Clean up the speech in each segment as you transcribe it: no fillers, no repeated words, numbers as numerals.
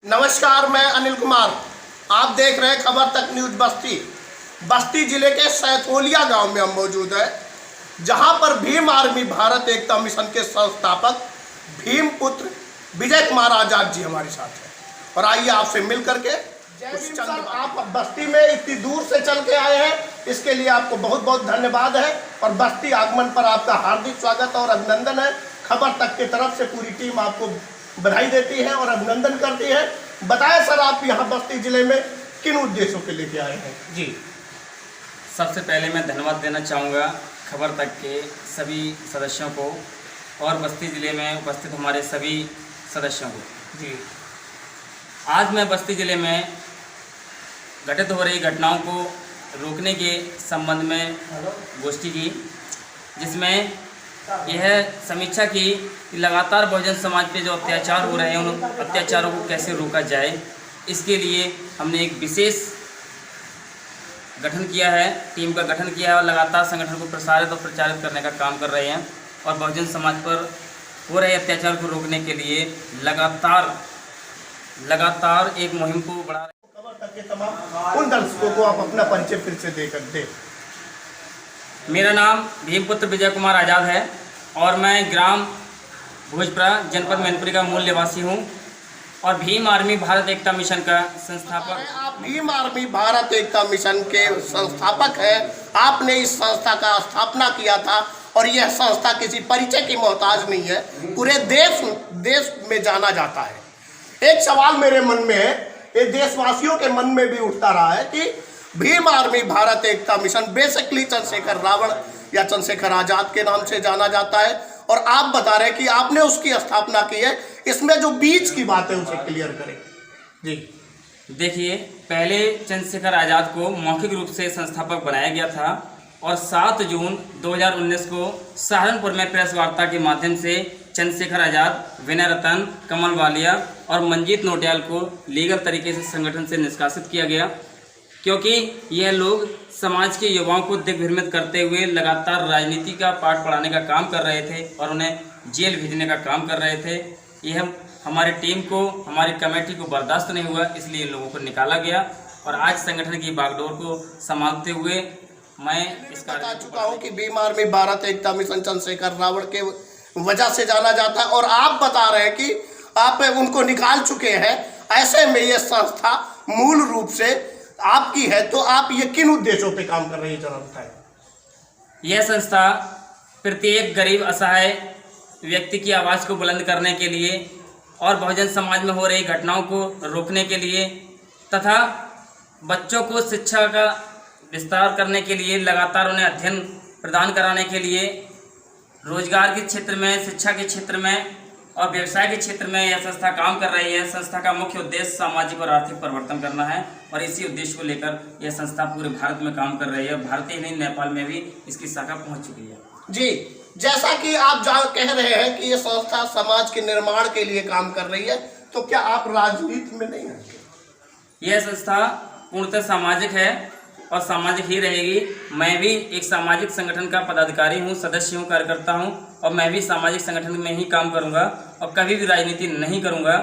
नमस्कार, मैं अनिल कुमार। आप देख रहे हैं खबर तक न्यूज बस्ती। बस्ती जिले के सैतोलिया गांव में हम मौजूद हैं, जहां पर भीम आर्मी भारत एकता मिशन के संस्थापक भीम पुत्र विजय कुमार आजाद जी हमारे साथ हैं। और आइए आपसे मिल करके कुछ चंद आप बस्ती में इतनी दूर से चल के आए हैं, इसके लिए आपको बहुत बहुत धन्यवाद है। और बस्ती आगमन पर आपका हार्दिक स्वागत और अभिनंदन है। खबर तक की तरफ से पूरी टीम आपको बधाई देती है और अभिनंदन करती है। बताएं सर, आप यहाँ बस्ती जिले में किन उद्देश्यों के लेके आए हैं? जी, सबसे पहले मैं धन्यवाद देना चाहूँगा खबर तक के सभी सदस्यों को और बस्ती ज़िले में उपस्थित हमारे सभी सदस्यों को। जी, आज मैं बस्ती ज़िले में घटित हो रही घटनाओं को रोकने के संबंध में गोष्ठी की, जिसमें यह समीक्षा की कि लगातार बहुजन समाज पे जो अत्याचार हो रहे हैं उन अत्याचारों को कैसे रोका जाए। इसके लिए हमने एक विशेष गठन किया है, टीम का गठन किया है और लगातार संगठन को प्रसारित और प्रचारित करने का काम कर रहे हैं। और बहुजन समाज पर हो रहे अत्याचार को रोकने के लिए लगातार एक मुहिम को बढ़ा रहे हैं। खबर तक के तमाम उन दर्शकों को आप अपना परिचय फिर से देकर दे। मेरा नाम भीमपुत्र विजय कुमार आज़ाद है और मैं ग्राम भोजपुरा जनपद मैनपुरी का मूल निवासी हूँ और भीम आर्मी भारत एकता मिशन का संस्थापक। आप भीम आर्मी भारत एकता मिशन के संस्थापक हैं। आपने इस संस्था का स्थापना किया था और यह संस्था किसी परिचय की मोहताज नहीं है, पूरे देश में जाना जाता है। एक सवाल मेरे मन में है, ये देशवासियों के मन में भी उठता रहा है कि भीम आर्मी भारत एकता मिशन बेसिकली चंद्रशेखर रावण या चंद्रशेखर आजाद के नाम से जाना जाता है और आप बता रहे हैं कि आपने उसकी स्थापना की है। इसमें जो बीच की बात है उसे क्लियर करें। जी देखिए, पहले चंद्रशेखर आज़ाद को मौखिक रूप से संस्थापक बनाया गया था और 7 जून 2019 को सहारनपुर में प्रेस वार्ता के माध्यम से चंद्रशेखर आज़ाद, विनय रतन, कमल वालिया और मंजीत नोटियाल को लीगल तरीके से संगठन से निष्कासित किया गया, क्योंकि यह लोग समाज के युवाओं को दिग्भ्रमित करते हुए लगातार राजनीति का पाठ पढ़ाने का काम कर रहे थे और उन्हें जेल भेजने का काम कर रहे थे। यह हमारी टीम को, हमारी कमेटी को बर्दाश्त नहीं हुआ, इसलिए लोगों को निकाला गया और आज संगठन की बागडोर को संभालते हुए मैं इसका बता चुका हूँ कि भीम आर्मी भारत एकता मिशन चंद्रशेखर रावण के वजह से जाना जाता है और आप बता रहे हैं कि आप उनको निकाल चुके हैं। ऐसे में ये संस्था मूल रूप से आपकी है, तो आप ये किन उद्देश्यों पे काम कर रही है, जरा बताएं। यह संस्था प्रत्येक गरीब असहाय व्यक्ति की आवाज़ को बुलंद करने के लिए और बहुजन समाज में हो रही घटनाओं को रोकने के लिए तथा बच्चों को शिक्षा का विस्तार करने के लिए, लगातार उन्हें अध्ययन प्रदान कराने के लिए, रोजगार के क्षेत्र में, शिक्षा के क्षेत्र में और व्यवसाय के क्षेत्र में यह संस्था काम कर रही है। संस्था का मुख्य उद्देश्य सामाजिक और आर्थिक परिवर्तन करना है और इसी उद्देश्य को लेकर यह संस्था पूरे भारत में काम कर रही है। भारत ही नहीं, नेपाल में भी इसकी शाखा पहुंच चुकी है। जी, जैसा कि आप कह रहे हैं कि ये संस्था समाज के निर्माण के लिए काम कर रही है, तो क्या आप राजनीति में नहीं हैं? यह संस्था पूर्णतः सामाजिक है और सामाजिक ही रहेगी। मैं भी एक सामाजिक संगठन का पदाधिकारी हूँ, सदस्य हूँ, कार्यकर्ता हूँ और मैं भी सामाजिक संगठन में ही काम करूँगा और कभी भी राजनीति नहीं करूँगा।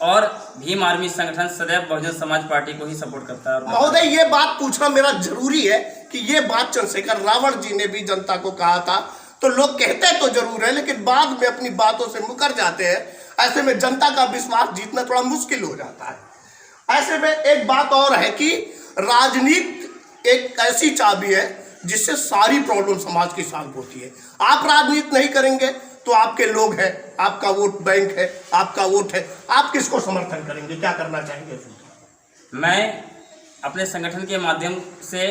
और भीम आर्मी संगठन सदैव बहुजन समाज पार्टी को ही सपोर्ट करता है। महोदय, ये बात पूछना मेरा जरूरी है कि ये बात चंद्रशेखर रावण जी ने भी जनता को कहा था, तो लोग कहते तो जरूर है लेकिन बाद में अपनी बातों से मुकर जाते हैं। ऐसे में जनता का विश्वास जीतना थोड़ा मुश्किल हो जाता है। ऐसे में एक बात और है कि राजनीति एक ऐसी चाबी है जिससे सारी प्रॉब्लम समाज की सॉल्व होती है। आप राजनीति नहीं करेंगे तो आपके लोग हैं, आपका वोट बैंक है, आपका वोट है, आप किसको समर्थन करेंगे, क्या करना चाहेंगे? मैं अपने संगठन के माध्यम से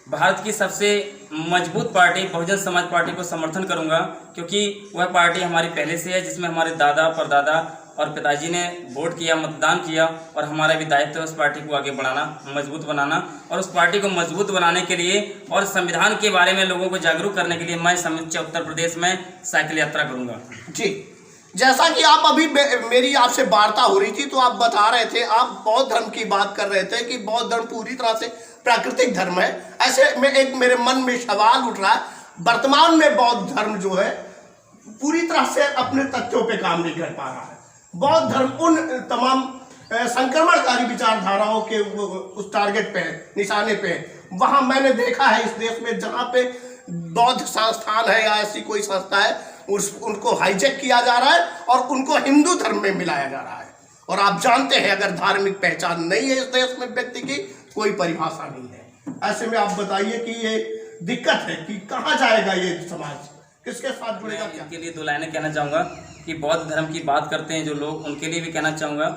भारत की सबसे मजबूत पार्टी बहुजन समाज पार्टी को समर्थन करूंगा, क्योंकि वह पार्टी हमारी पहले से है, जिसमें हमारे दादा, परदादा और पिताजी ने वोट किया, मतदान किया और हमारा भी दायित्व है उस पार्टी को आगे बढ़ाना, मजबूत बनाना। और उस पार्टी को मजबूत बनाने के लिए और संविधान के बारे में लोगों को जागरूक करने के लिए मैं समूचे उत्तर प्रदेश में साइकिल यात्रा करूंगा। जी, जैसा कि आप अभी मेरी आपसे वार्ता हो रही थी तो आप बता रहे थे, आप बौद्ध धर्म की बात कर रहे थे कि बौद्ध धर्म पूरी तरह से प्राकृतिक धर्म है। ऐसे में एक मेरे मन में सवाल उठ रहा है, वर्तमान में बौद्ध धर्म जो है पूरी तरह से अपने तथ्यों पे काम नहीं कर पा रहा है। बौद्ध धर्म उन तमाम संक्रमणकारी विचारधाराओं के उस टारगेट पे है, निशाने पे है। वहां मैंने देखा है इस देश में जहां पे बौद्ध संस्थान है या ऐसी कोई संस्था है उनको हाईजैक किया जा रहा है और उनको हिंदू धर्म में मिलाया जा रहा है। और आप जानते हैं अगर धार्मिक पहचान नहीं है इस देश में व्यक्ति की, कोई परिभाषा नहीं है। ऐसे में आप बताइए कि ये दिक्कत है कि कहाँ जाएगा ये समाज, किसके साथ जुड़ेगा? क्या इनके लिए दो लाइनें कहना चाहूँगा कि बौद्ध धर्म की बात करते हैं जो लोग, उनके लिए भी कहना चाहूँगा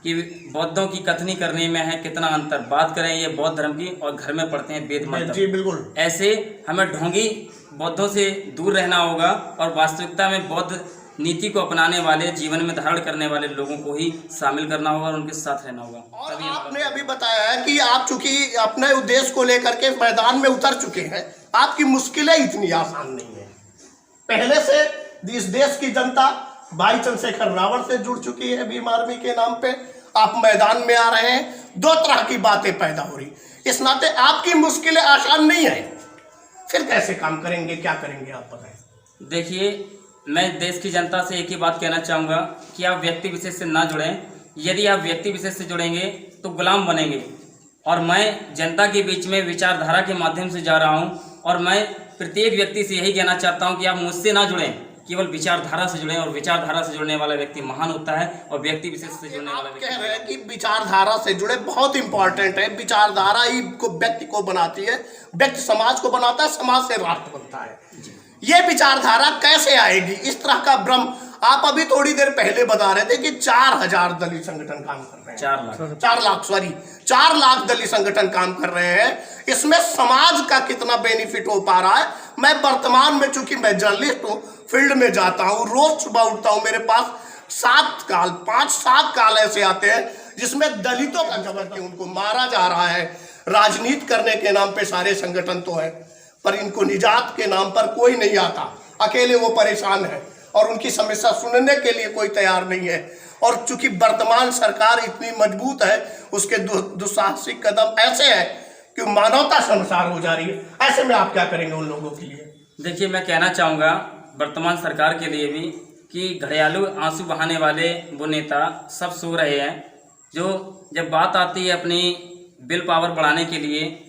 कि बौद्धों की कथनी करने में है कितना अंतर। बात करें ये बौद्ध धर्म की और घर में पढ़ते हैं वेद मंत्र। जी बिल्कुल। ऐसे हमें ढोंगी बौद्धों से दूर रहना होगा और वास्तविकता में बौद्ध नीति को अपनाने वाले, जीवन में धारण करने वाले लोगों को ही शामिल करना होगा और उनके साथ रहना होगा। और आपने अभी बताया है कि आप चूंकि अपने उद्देश्य को लेकर के मैदान में उतर चुके हैं, आपकी मुश्किलें इतनी आसान नहीं है। पहले से इस देश की जनता भाई चंद्रशेखर रावण से जुड़ चुकी है भीम आर्मी के नाम पे। आप मैदान में आ रहे हैं, दो तरह की बातें पैदा हो रही, इस नाते आपकी मुश्किलें आसान नहीं है। फिर कैसे काम करेंगे, क्या करेंगे, आप बताएं। देखिए, मैं देश की जनता से एक ही बात कहना चाहूँगा कि आप व्यक्ति विशेष से ना जुड़ें। यदि आप व्यक्ति विशेष से जुड़ेंगे तो गुलाम बनेंगे। और मैं जनता के बीच में विचारधारा के माध्यम से जा रहा हूँ और मैं प्रत्येक व्यक्ति से यही कहना चाहता हूँ कि आप मुझसे ना जुड़ें, केवल विचारधारा से जुड़ें। और विचारधारा से जुड़ने वाला व्यक्ति महान होता है और व्यक्ति विशेष से जुड़ने वाला व्यक्ति। कह रहे हैं कि विचारधारा से जुड़े, बहुत इंपॉर्टेंट है। विचारधारा ही को व्यक्ति को बनाती है, व्यक्ति समाज को बनाता है, समाज से राष्ट्र बनता है। ये विचारधारा कैसे आएगी, इस तरह का भ्रम आप अभी थोड़ी देर पहले बता रहे थे कि 4000 दलित संगठन काम कर रहे हैं। 4 लाख दलित संगठन काम कर रहे हैं। इसमें समाज का कितना बेनिफिट हो पा रहा है? मैं वर्तमान में, चूंकि मैं जर्नलिस्ट हूँ, फील्ड में जाता हूँ, रोज सुबह उठता हूँ, मेरे पास 5-7 काल ऐसे आते हैं जिसमें दलितों का जबरदस्ती उनको मारा जा रहा है। राजनीति करने के नाम पे सारे संगठन तो है, पर इनको निजात के नाम पर कोई नहीं आता। अकेले वो परेशान है और उनकी समस्या सुनने के लिए कोई तैयार नहीं है। और चूंकि वर्तमान सरकार इतनी मजबूत है, उसके दुस्साहसिक कदम ऐसे हैं कि मानवता संसार हो जा रही है। ऐसे में आप क्या करेंगे उन लोगों के लिए? देखिए, मैं कहना चाहूँगा वर्तमान सरकार के लिए भी कि घड़ियालू आंसू बहाने वाले वो नेता सब सो रहे हैं, जो जब बात आती है अपनी बिल पावर बढ़ाने के लिए,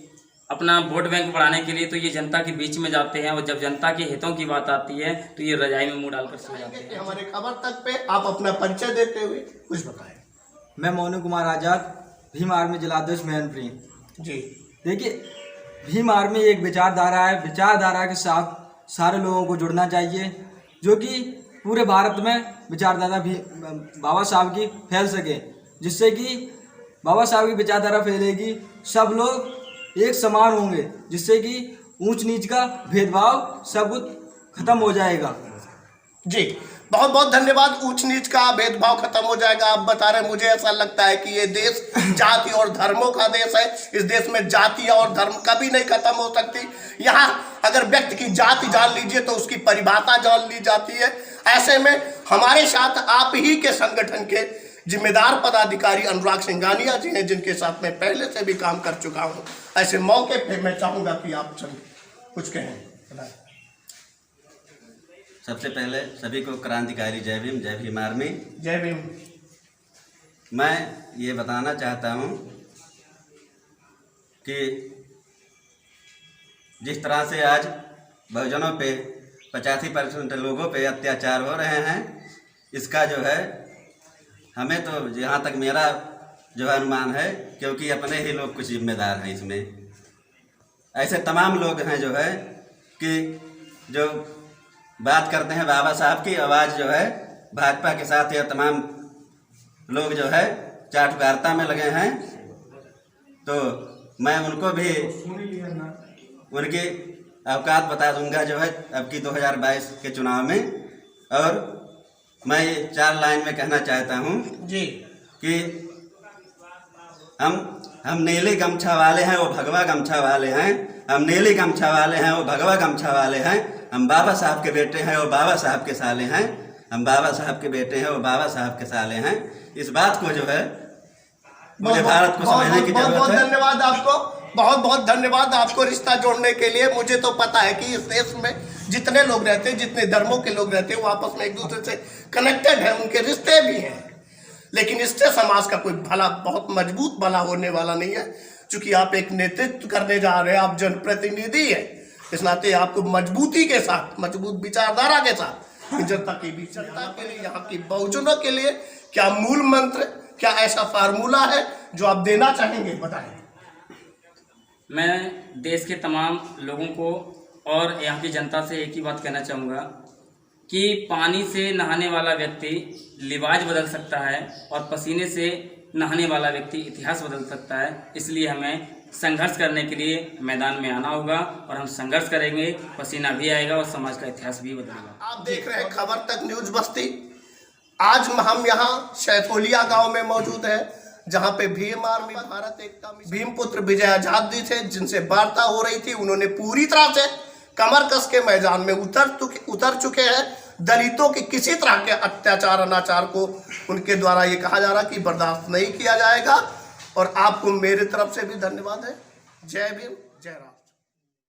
अपना वोट बैंक बढ़ाने के लिए, तो ये जनता के बीच में जाते हैं। और जब जनता के हितों की बात आती है तो ये रजाई में मुंह डालकर सो जाते हैं। हमारे खबर तक पे आप अपना परिचय देते हुए कुछ बताएं। मैं मोनू कुमार आजाद, भीम आर्मी जिलाध्यक्ष मैनपुरी। जी देखिए, भीम आर्मी एक विचारधारा है। विचारधारा के साथ सारे लोगों को जुड़ना चाहिए, जो कि पूरे भारत में विचारधारा भी बाबा साहब की फैल सके, जिससे कि बाबा साहब की विचारधारा फैलेगी, सब लोग एक समान होंगे, जिससे कि ऊंच नीच का भेदभाव सब कुछ खत्म हो जाएगा। जी बहुत बहुत धन्यवाद। ऊंच नीच का भेदभाव खत्म हो जाएगा, आप बता रहे हैं। मुझे ऐसा लगता है कि ये देश जाति और धर्मों का देश है। इस देश में जाति और धर्म कभी नहीं खत्म हो सकती। यहाँ अगर व्यक्ति की जाति जान लीजिए तो उसकी परिभाषा जान ली जाती है। ऐसे में हमारे साथ आप ही के संगठन के जिम्मेदार पदाधिकारी अनुराग सिंघानिया जी हैं, जिनके साथ मैं पहले से भी काम कर चुका हूँ। ऐसे मौके पे मैं चाहूँगा कि आप कुछ कहें। सबसे पहले सभी को क्रांतिकारी जय भीम, जय भीम आर्मी। जय भीम। मैं ये बताना चाहता हूँ कि जिस तरह से आज बहुजनों पे 85% लोगों पे अत्याचार हो रहे हैं, इसका जो है हमें तो जहाँ तक मेरा जो है अनुमान है, क्योंकि अपने ही लोग कुछ जिम्मेदार हैं इसमें। ऐसे तमाम लोग हैं जो है कि जो बात करते हैं बाबा साहब की, आवाज़ जो है भाजपा के साथ यह तमाम लोग जो है चाटुकारिता में लगे हैं। तो मैं उनको भी उनकी औकात बता दूंगा जो है अब की 2022 के चुनाव में। और मैं ये 4 लाइन में कहना चाहता हूँ जी कि हम नीली गमछा वाले हैं, वो भगवा गमछा वाले हैं। हम नीली गमछा वाले हैं, वो भगवा गमछा वाले हैं। हम बाबा साहब के बेटे हैं, वो बाबा साहब के साले हैं। हम बाबा साहब के बेटे हैं, वो बाबा साहब के साले हैं। इस बात को जो है मुझे भारत को समझने की जरूरत है। धन्यवाद आपको, बहुत बहुत धन्यवाद आपको रिश्ता जोड़ने के लिए। मुझे तो पता है कि इस देश में जितने लोग रहते हैं, जितने धर्मों के लोग रहते हैं, वो आपस में एक दूसरे से कनेक्टेड हैं, उनके रिश्ते भी हैं। लेकिन इससे समाज का कोई भला, बहुत मजबूत भला होने वाला नहीं है। चूंकि आप एक नेतृत्व करने जा रहे हैं, आप जनप्रतिनिधि है, इस नाते आपको मजबूती के साथ, मजबूत विचारधारा के साथ जनता के बीच, जनता के लिए, यहाँ की बहुजनों के लिए क्या मूल मंत्र, क्या ऐसा फार्मूला है जो आप देना चाहेंगे, बताएं। मैं देश के तमाम लोगों को और यहाँ की जनता से एक ही बात कहना चाहूँगा कि पानी से नहाने वाला व्यक्ति लिबाज बदल सकता है और पसीने से नहाने वाला व्यक्ति इतिहास बदल सकता है। इसलिए हमें संघर्ष करने के लिए मैदान में आना होगा और हम संघर्ष करेंगे, पसीना भी आएगा और समाज का इतिहास भी बदलेगा। आप देख रहे हैं खबर तक न्यूज बस्ती। आज हम यहाँ सैथोलिया गांव में मौजूद हैं, जहां पे भीम आर्मी भारत एकता भीम पुत्र विजय आजाद जी थे, जिनसे वार्ता हो रही थी। उन्होंने पूरी तरह से कमर कस के मैदान में उतर चुके हैं। दलितों की किसी तरह के अत्याचार अनाचार को उनके द्वारा ये कहा जा रहा कि बर्दाश्त नहीं किया जाएगा। और आपको मेरी तरफ से भी धन्यवाद है। जय भीम, जय राम।